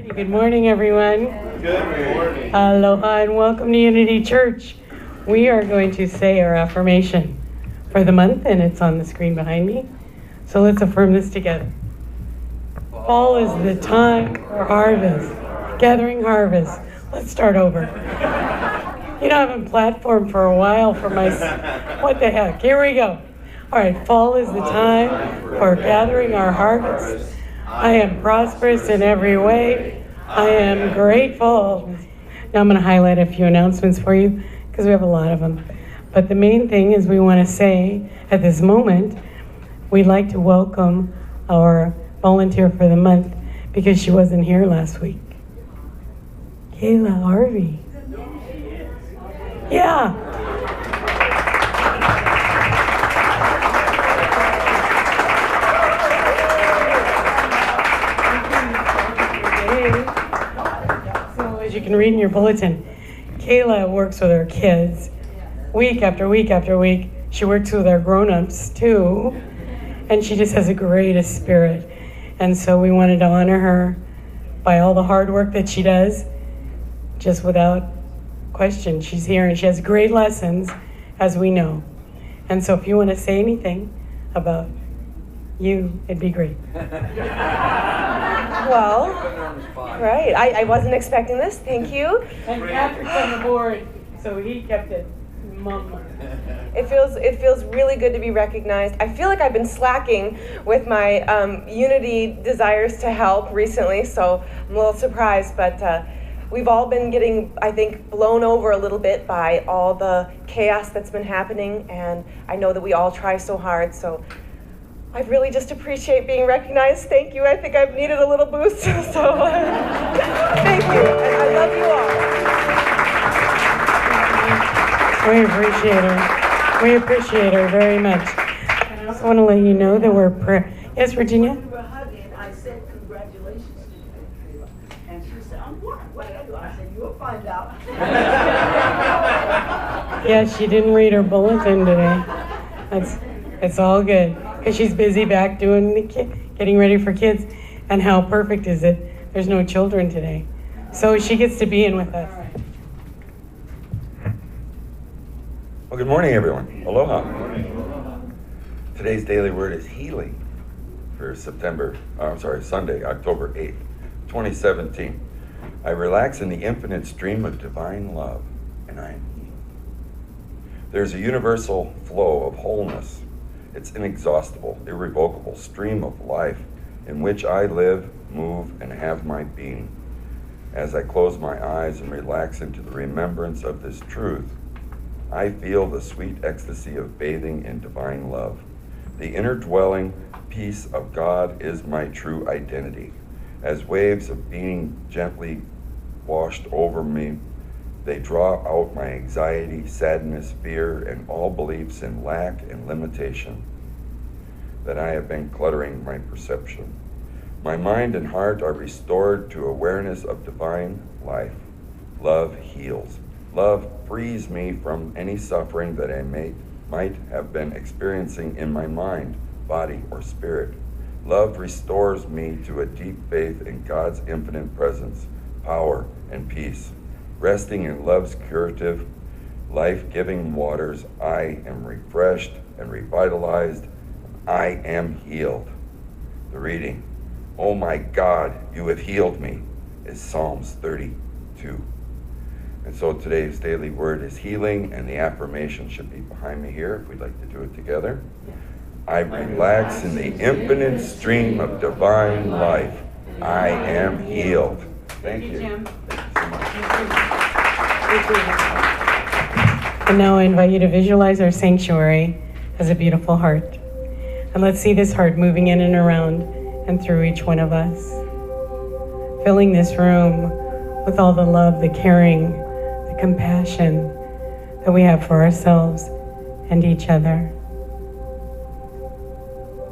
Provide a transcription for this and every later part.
Good morning, everyone. Good morning. Aloha and welcome to Unity Church. We are going to say our affirmation for the month, and it's on the screen behind me. So let's affirm this together. Fall is the time for harvest, gathering harvest. Let's start over. You know, I haven't platformed for a while for my... What the heck? Here we go. All right, fall is the time for gathering our harvest. I am prosperous in every way. I am grateful. Now I'm going to highlight a few announcements for you because we have a lot of them. But the main thing is we want to say at this moment, we'd like to welcome our volunteer for the month because she wasn't here last week. Kayla Harvey. Yeah. As you can read in your bulletin, Kayla works with her kids week after week after week. She works with our grown-ups too, and she just has a greatest spirit. And so we wanted to honor her by all the hard work that she does, just without question. She's here and she has great lessons, as we know. And so if you want to say anything about you, it'd be great. Well, right. I wasn't expecting this. Thank you. And Patrick's on the board, so he kept it mum. It feels really good to be recognized. I feel like I've been slacking with my Unity desires to help recently, so I'm a little surprised, but we've all been getting, I think, blown over a little bit by all the chaos that's been happening, and I know that we all try so hard, so I really just appreciate being recognized. Thank you. I think I've needed a little boost, so thank you, and I love you all. We appreciate her. We appreciate her very much. And I also want to let you know that we're Yes, Virginia? We were hugging. I said, congratulations to you, Kayla. And she said, I'm what? What did I do? I said, you'll find out. Yeah, she didn't read her bulletin today. It's all good. Because she's busy back doing getting ready for kids. And how perfect is it? There's no children today. So she gets to be in with us. Well, good morning, everyone. Aloha. Today's daily word is healing for Sunday, October 8th, 2017. I relax in the infinite stream of divine love, and I am healed. There's a universal flow of wholeness. It's inexhaustible, irrevocable stream of life in which I live, move, and have my being. As I close my eyes and relax into the remembrance of this truth, I feel the sweet ecstasy of bathing in divine love. The inner dwelling peace of God is my true identity. As waves of being gently washed over me, they draw out my anxiety, sadness, fear, and all beliefs in lack and limitation that I have been cluttering my perception. My mind and heart are restored to awareness of divine life. Love heals. Love frees me from any suffering that I might have been experiencing in my mind, body, or spirit. Love restores me to a deep faith in God's infinite presence, power, and peace. Resting in love's curative, life-giving waters, I am refreshed and revitalized. I am healed. The reading, "Oh my God, you have healed me," is Psalms 32. And so today's daily word is healing, and the affirmation should be behind me here if we'd like to do it together. I relax in the infinite stream of divine life. I am healed. Thank you. Jim. Thank you so much. And now I invite you to visualize our sanctuary as a beautiful heart. And let's see this heart moving in and around and through each one of us, filling this room with all the love, the caring, the compassion that we have for ourselves and each other.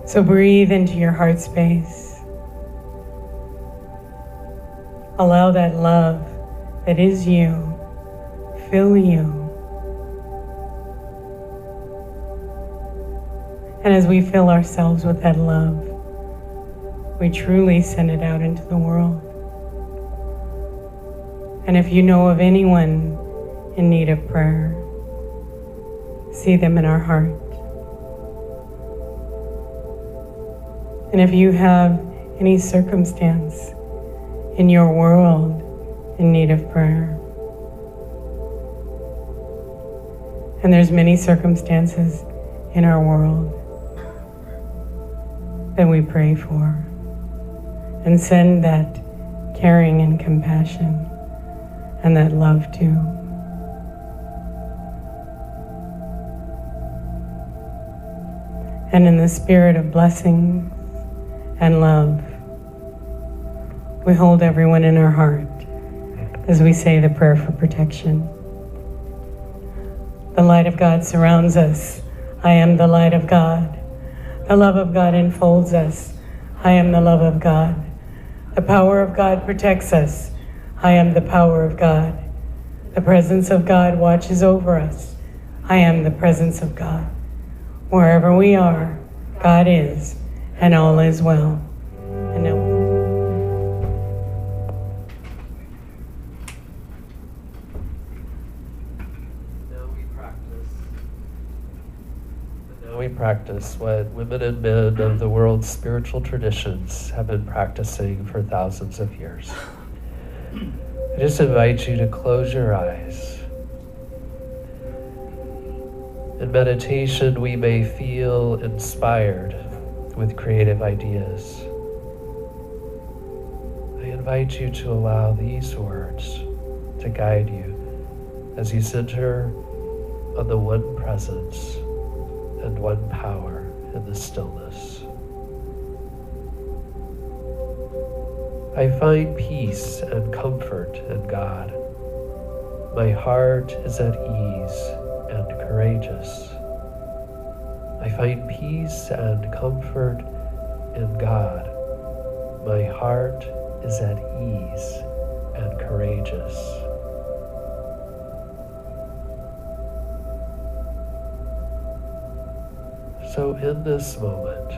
So breathe into your heart space. Allow that love that is you fill you. And as we fill ourselves with that love, we truly send it out into the world. And if you know of anyone in need of prayer, see them in our heart. And if you have any circumstance in your world in need of prayer, and there's many circumstances in our world that we pray for, and send that caring and compassion and that love to. And in the spirit of blessing and love, we hold everyone in our heart as we say the prayer for protection. The light of God surrounds us. I am the light of God. The love of God enfolds us. I am the love of God. The power of God protects us. I am the power of God. The presence of God watches over us. I am the presence of God. Wherever we are, God is, and all is well. And now, we practice what women and men of the world's spiritual traditions have been practicing for thousands of years. I just invite you to close your eyes. In meditation, we may feel inspired with creative ideas. I invite you to allow these words to guide you as you center on the one presence and one power in the stillness. I find peace and comfort in God. My heart is at ease and courageous. I find peace and comfort in God. My heart is at ease and courageous. So in this moment,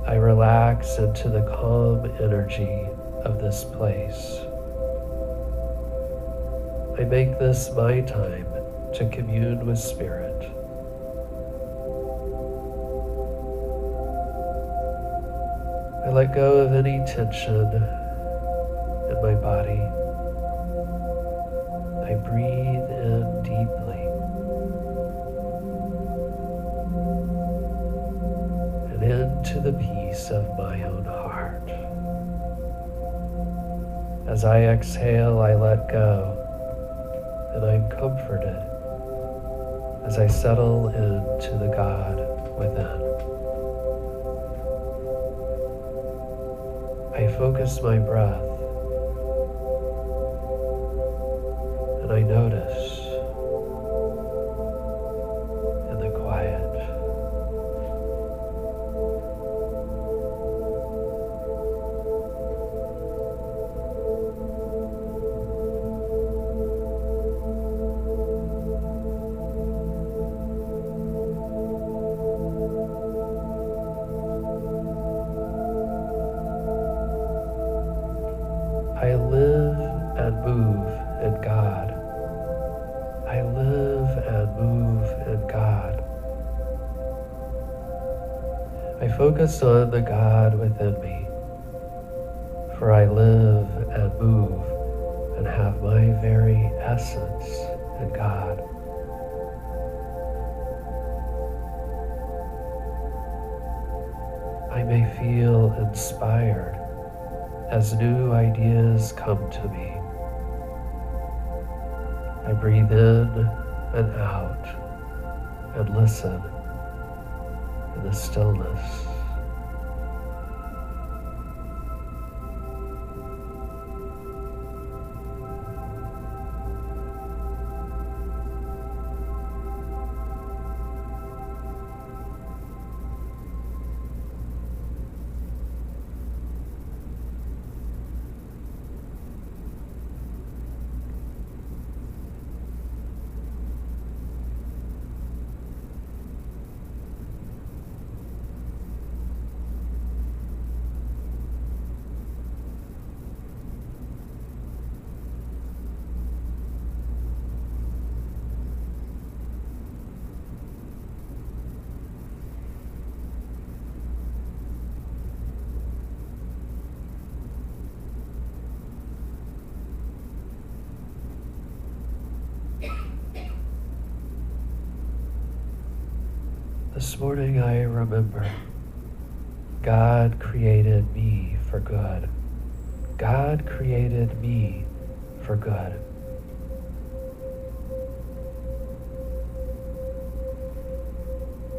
I relax into the calm energy of this place. I make this my time to commune with Spirit. I let go of any tension in my body. I breathe in deeply and into the peace of my own heart. As I exhale, I let go, and I'm comforted as I settle into the God within. I focus my breath, and I notice in the quiet. I live and move in God. I live and move in God. I focus on the God within me, for I live and move and have my very essence in God. I may feel inspired as new ideas come to me. I breathe in and out and listen in the stillness. This morning I remember God created me for good. God created me for good.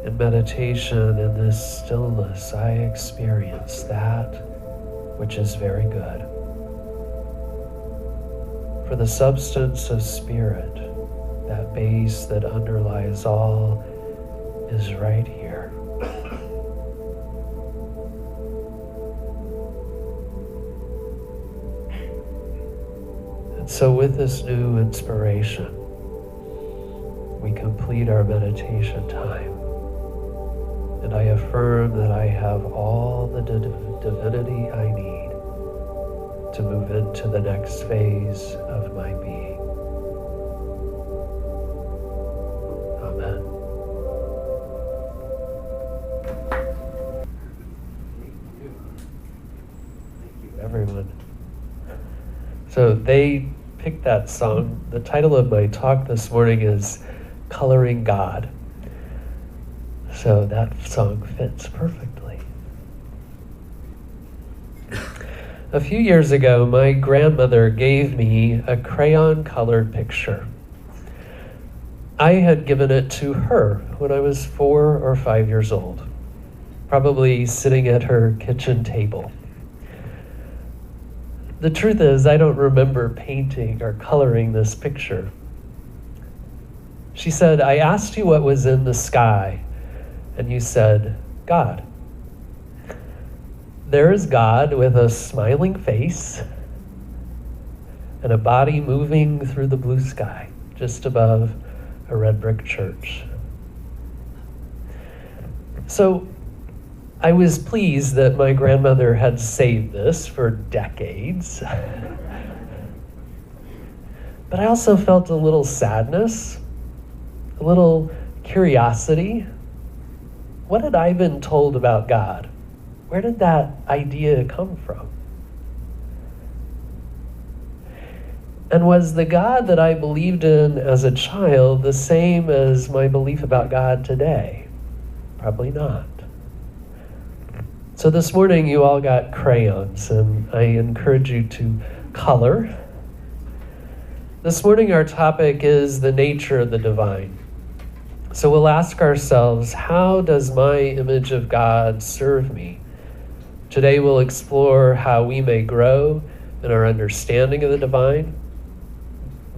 In meditation, in this stillness, I experience that which is very good. For the substance of spirit, that base that underlies all, is right here. And so with this new inspiration, we complete our meditation time. And I affirm that I have all the divinity I need to move into the next phase of my being. Amen. Thank you, everyone. So they picked that song. The title of my talk this morning is Coloring God. So that song fits perfectly. A few years ago, my grandmother gave me a crayon-colored picture. I had given it to her when I was 4 or 5 years old, probably sitting at her kitchen table. The truth is, I don't remember painting or coloring this picture. She said, "I asked you what was in the sky, and you said, God." There is God with a smiling face and a body moving through the blue sky just above a red brick church. So I was pleased that my grandmother had saved this for decades. But I also felt a little sadness, a little curiosity. What had I been told about God? Where did that idea come from? And was the God that I believed in as a child the same as my belief about God today? Probably not. So this morning you all got crayons, and I encourage you to color. This morning our topic is the nature of the divine. So we'll ask ourselves, how does my image of God serve me? Today we'll explore how we may grow in our understanding of the divine.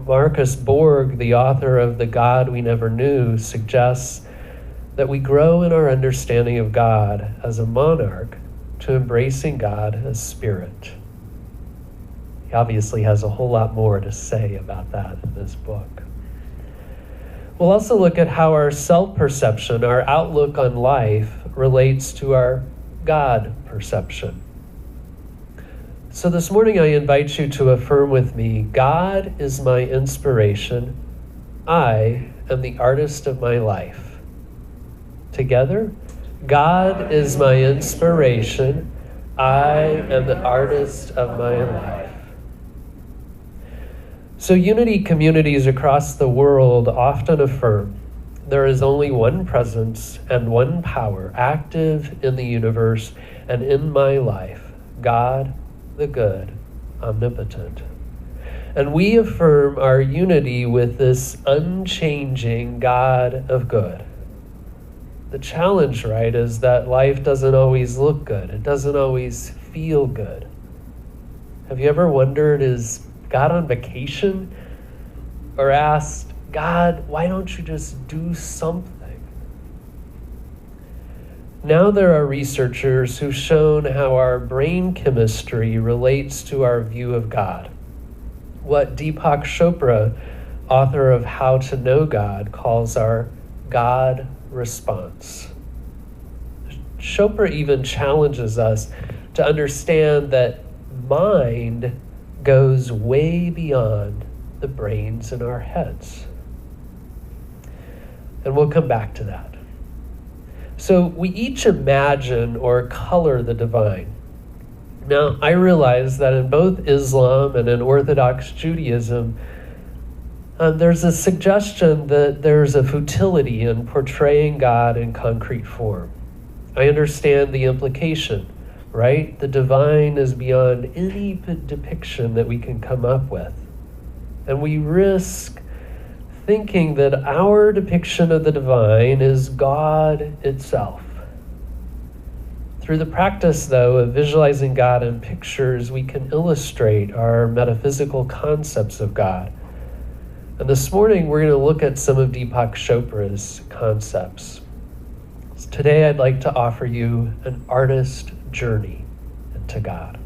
Marcus Borg, the author of The God We Never Knew, suggests that we grow in our understanding of God as a monarch to embracing God as spirit. He obviously has a whole lot more to say about that in this book. We'll also look at how our self-perception, our outlook on life, relates to our God perception. So this morning I invite you to affirm with me, God is my inspiration. I am the artist of my life. Together, God is my inspiration. I am the artist of my life. So unity communities across the world often affirm there is only one presence and one power active in the universe and in my life, God, the good, omnipotent. And we affirm our unity with this unchanging God of good. The challenge, right, is that life doesn't always look good. It doesn't always feel good. Have you ever wondered, is God on vacation? Or asked, God, why don't you just do something? Now there are researchers who've shown how our brain chemistry relates to our view of God. What Deepak Chopra, author of How to Know God, calls our God response. Chopra even challenges us to understand that mind goes way beyond the brains in our heads. And we'll come back to that. So we each imagine or color the divine. Now, I realize that in both Islam and in Orthodox Judaism, There's a suggestion that there's a futility in portraying God in concrete form. I understand the implication, right? The divine is beyond any depiction that we can come up with. And we risk thinking that our depiction of the divine is God itself. Through the practice, though, of visualizing God in pictures, we can illustrate our metaphysical concepts of God. And this morning, we're going to look at some of Deepak Chopra's concepts. So today, I'd like to offer you an artist journey into God.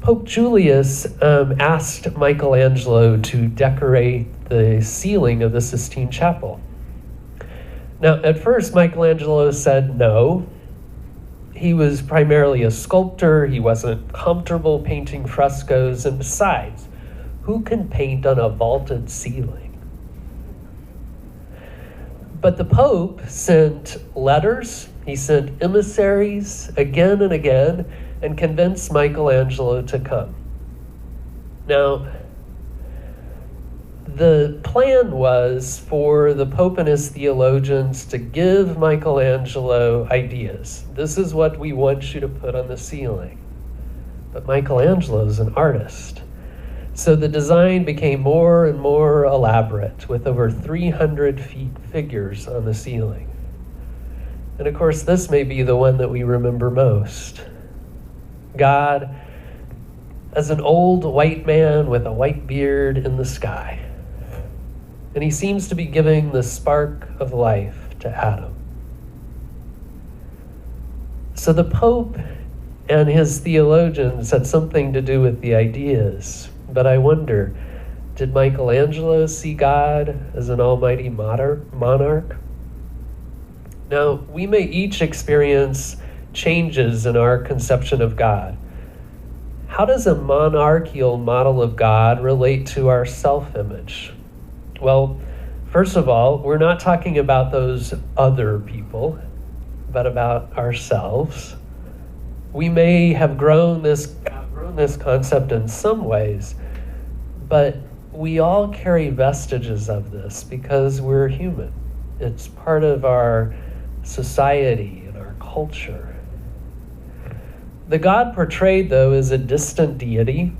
Pope Julius asked Michelangelo to decorate the ceiling of the Sistine Chapel. Now, at first, Michelangelo said no. He was primarily a sculptor. He wasn't comfortable painting frescoes. And besides, who can paint on a vaulted ceiling? But the Pope sent letters. He sent emissaries again and again and convinced Michelangelo to come. Now, the plan was for the Pope and his theologians to give Michelangelo ideas. This is what we want you to put on the ceiling. But Michelangelo is an artist. So the design became more and more elaborate, with over 300 figures on the ceiling. And of course, this may be the one that we remember most. God as an old white man with a white beard in the sky. And he seems to be giving the spark of life to Adam. So the Pope and his theologians had something to do with the ideas. But I wonder, did Michelangelo see God as an almighty monarch? Now, we may each experience changes in our conception of God. How does a monarchical model of God relate to our self-image? Well, first of all, we're not talking about those other people, but about ourselves. We may have grown this concept in some ways, but we all carry vestiges of this because we're human. It's part of our society and our culture. The God portrayed, though, is a distant deity.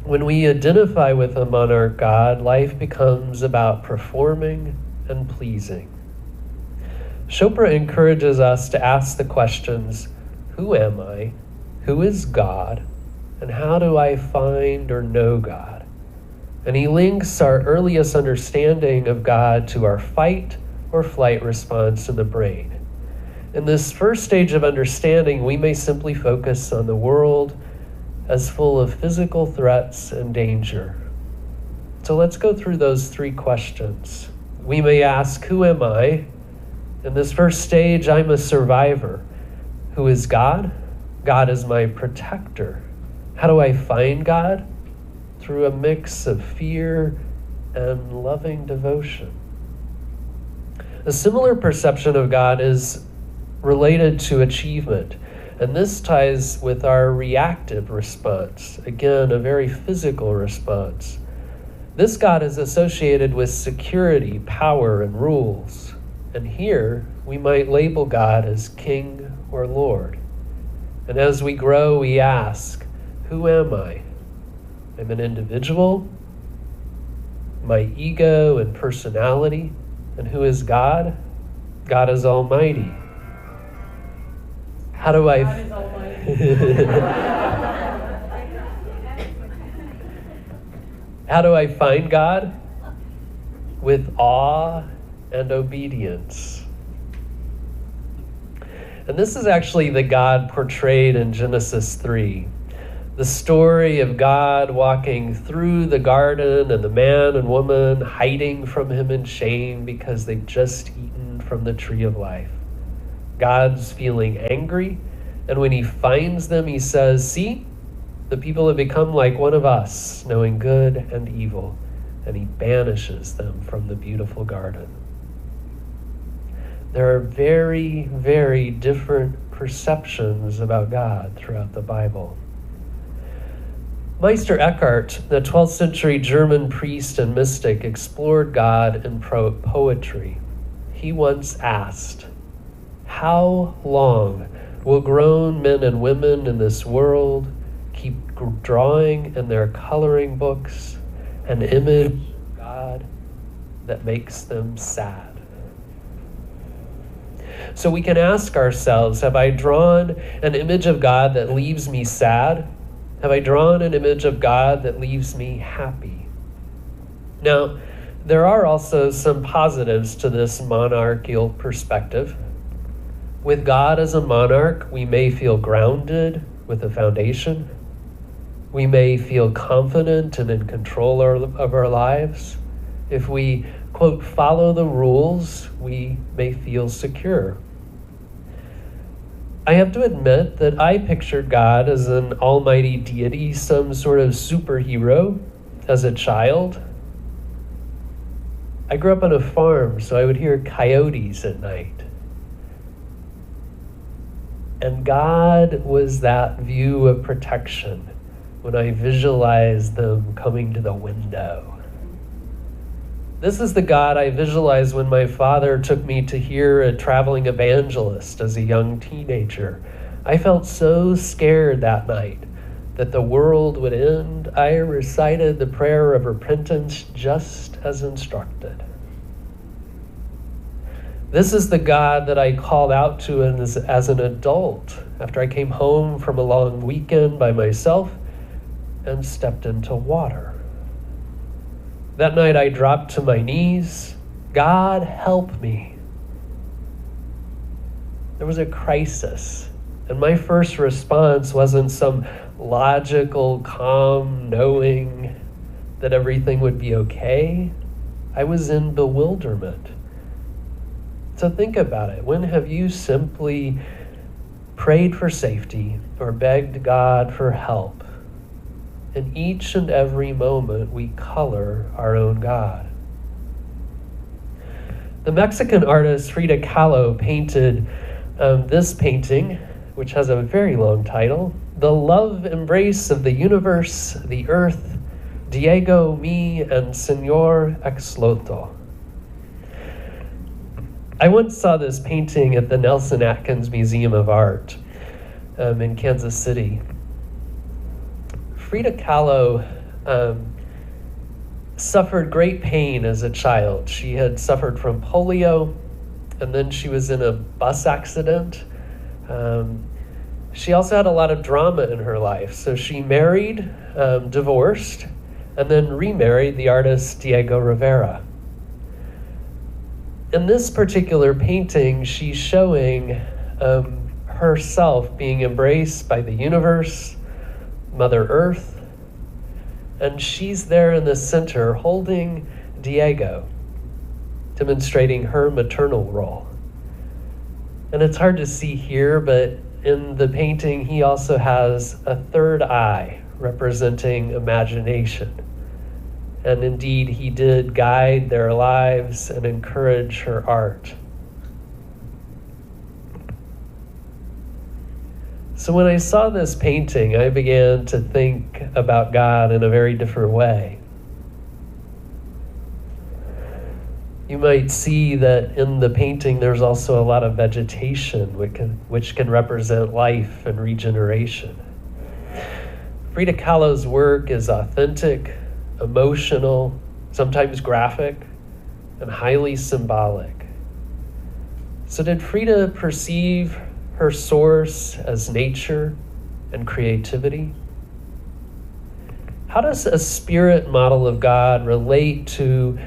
When we identify with a monarch God, life becomes about performing and pleasing. Chopra encourages us to ask the questions, who am I? Who is God? And how do I find or know God? And he links our earliest understanding of God to our fight or flight response in the brain. In this first stage of understanding, we may simply focus on the world as full of physical threats and danger. So let's go through those three questions. We may ask, who am I? In this first stage, I'm a survivor. Who is God? God is my protector. How do I find God? Through a mix of fear and loving devotion. A similar perception of God is related to achievement, and this ties with our reactive response. Again, a very physical response. This God is associated with security, power, and rules. And here, we might label God as King or Lord. And as we grow, we ask, who am I? I'm an individual, my ego and personality. And who is God? God is almighty. How do I... God is almighty. How do I find God? With awe and obedience. And this is actually the God portrayed in Genesis 3. The story of God walking through the garden and the man and woman hiding from him in shame because they've just eaten from the tree of life. God's feeling angry, and when he finds them, he says, see, the people have become like one of us, knowing good and evil, and he banishes them from the beautiful garden. There are very, very different perceptions about God throughout the Bible. Meister Eckhart, the 12th century German priest and mystic, explored God in poetry. He once asked, "How long will grown men and women in this world keep drawing in their coloring books an image of God that makes them sad?" So we can ask ourselves, have I drawn an image of God that leaves me sad? Have I drawn an image of God that leaves me happy? Now, there are also some positives to this monarchical perspective. With God as a monarch, we may feel grounded with a foundation. We may feel confident and in control of our lives. If we, quote, follow the rules, we may feel secure. I have to admit that I pictured God as an almighty deity, some sort of superhero, as a child. I grew up on a farm, so I would hear coyotes at night. And God was that view of protection when I visualized them coming to the window. This is the God I visualized when my father took me to hear a traveling evangelist as a young teenager. I felt so scared that night that the world would end. I recited the prayer of repentance just as instructed. This is the God that I called out to as an adult after I came home from a long weekend by myself and stepped into water. That night I dropped to my knees. God, help me. There was a crisis, and my first response wasn't some logical, calm knowing that everything would be okay. I was in bewilderment. So think about it. When have you simply prayed for safety or begged God for help? In each and every moment, we color our own God. The Mexican artist Frida Kahlo painted this painting, which has a very long title, "The Love Embrace of the Universe, the Earth, Diego, me, and Señor Exloto." I once saw this painting at the Nelson Atkins Museum of Art in Kansas City. Frida Kahlo suffered great pain as a child. She had suffered from polio, and then she was in a bus accident. She also had a lot of drama in her life. So she married, divorced, and then remarried the artist Diego Rivera. In this particular painting, she's showing herself being embraced by the universe, Mother Earth, and she's there in the center holding Diego, demonstrating her maternal role. And it's hard to see here, but in the painting, he also has a third eye representing imagination. And indeed, he did guide their lives and encourage her art. So when I saw this painting, I began to think about God in a very different way. You might see that in the painting there's also a lot of vegetation which can represent life and regeneration. Frida Kahlo's work is authentic, emotional, sometimes graphic, and highly symbolic. So did Frida perceive her source as nature and creativity? How does a spirit model of God relate to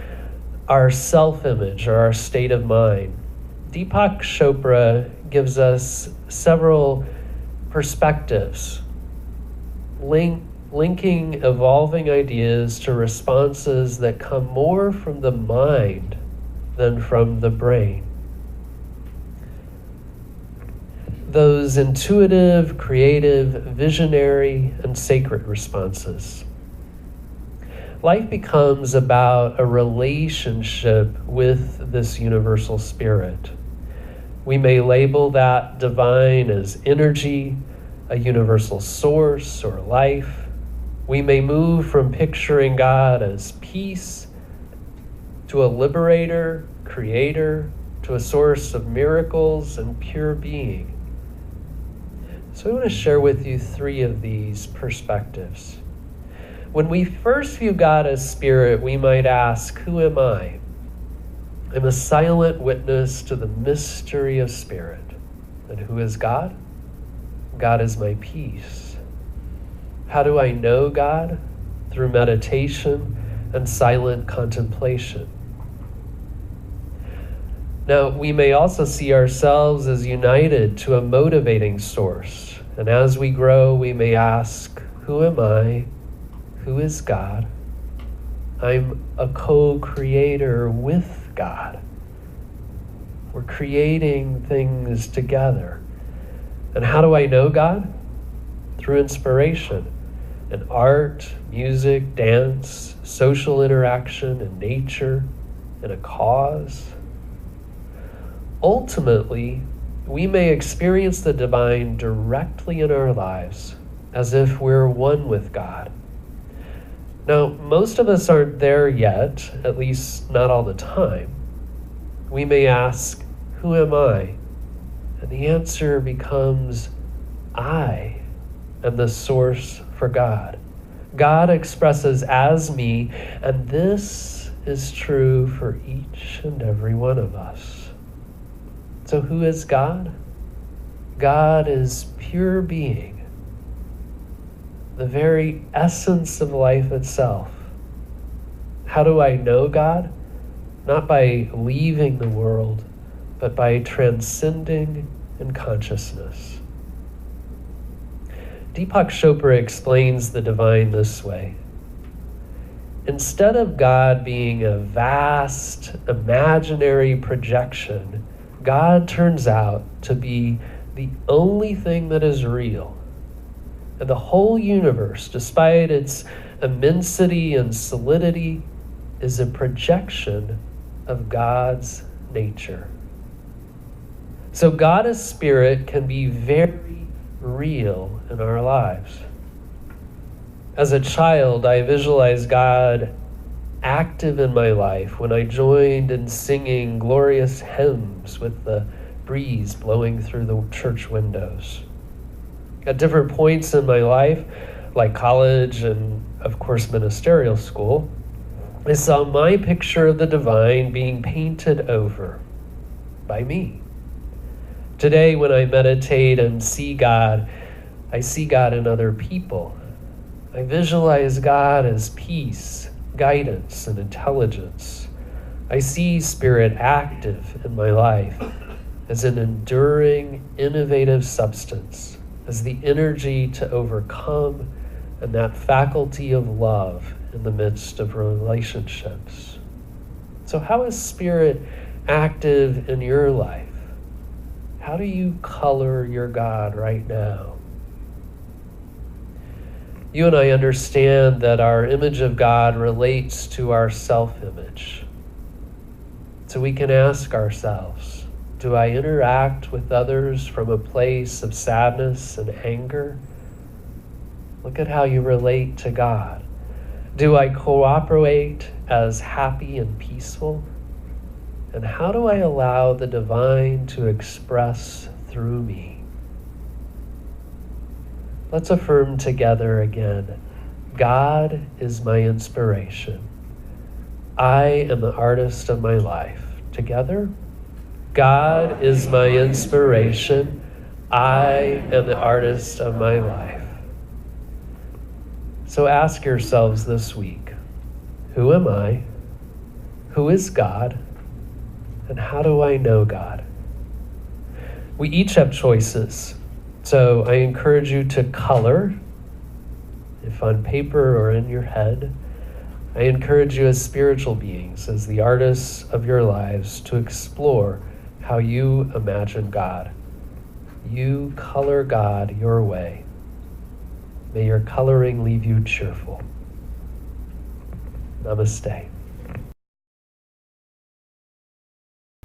our self-image or our state of mind? Deepak Chopra gives us several perspectives, linking evolving ideas to responses that come more from the mind than from the brain. Those intuitive, creative, visionary, and sacred responses. Life becomes about a relationship with this universal spirit. We may label that divine as energy, a universal source, or life. We may move from picturing God as peace to a liberator, creator, to a source of miracles and pure being. So I want to share with you 3 of these perspectives. When we first view God as spirit, we might ask, who am I? I'm a silent witness to the mystery of spirit. And who is God? God is my peace. How do I know God? Through meditation and silent contemplation. Now, we may also see ourselves as united to a motivating source. And as we grow, we may ask, who am I? Who is God? I'm a co-creator with God. We're creating things together. And how do I know God? Through inspiration in art, music, dance, social interaction, in nature, in a cause. Ultimately, we may experience the divine directly in our lives as if we're one with God. Now, most of us aren't there yet, at least not all the time. We may ask, who am I? And the answer becomes, I am the source for God. God expresses as me, and this is true for each and every one of us. So who is God? God is pure being, the very essence of life itself. How do I know God? Not by leaving the world, but by transcending in consciousness. Deepak Chopra explains the divine this way. Instead of God being a vast, imaginary projection, God turns out to be the only thing that is real. And the whole universe, despite its immensity and solidity, is a projection of God's nature. So God as spirit can be very real in our lives. As a child, I visualized God active in my life when I joined in singing glorious hymns with the breeze blowing through the church windows. At different points in my life, like college and, of course, ministerial school, I saw my picture of the divine being painted over by me. Today, when I meditate and see God, I see God in other people. I visualize God as peace, guidance, and intelligence. I see Spirit active in my life as an enduring, innovative substance, as the energy to overcome and that faculty of love in the midst of relationships. So how is Spirit active in your life? How do you color your God right now? You and I understand that our image of God relates to our self-image. So we can ask ourselves, do I interact with others from a place of sadness and anger? Look at how you relate to God. Do I cooperate as happy and peaceful? And how do I allow the divine to express through me? Let's affirm together again, God is my inspiration. I am the artist of my life. Together, God is my inspiration. I am the artist of my life. So ask yourselves this week, who am I? Who is God? And how do I know God? We each have choices. So I encourage you to color, if on paper or in your head. I encourage you as spiritual beings, as the artists of your lives, to explore how you imagine God. You color God your way. May your coloring leave you cheerful. Namaste.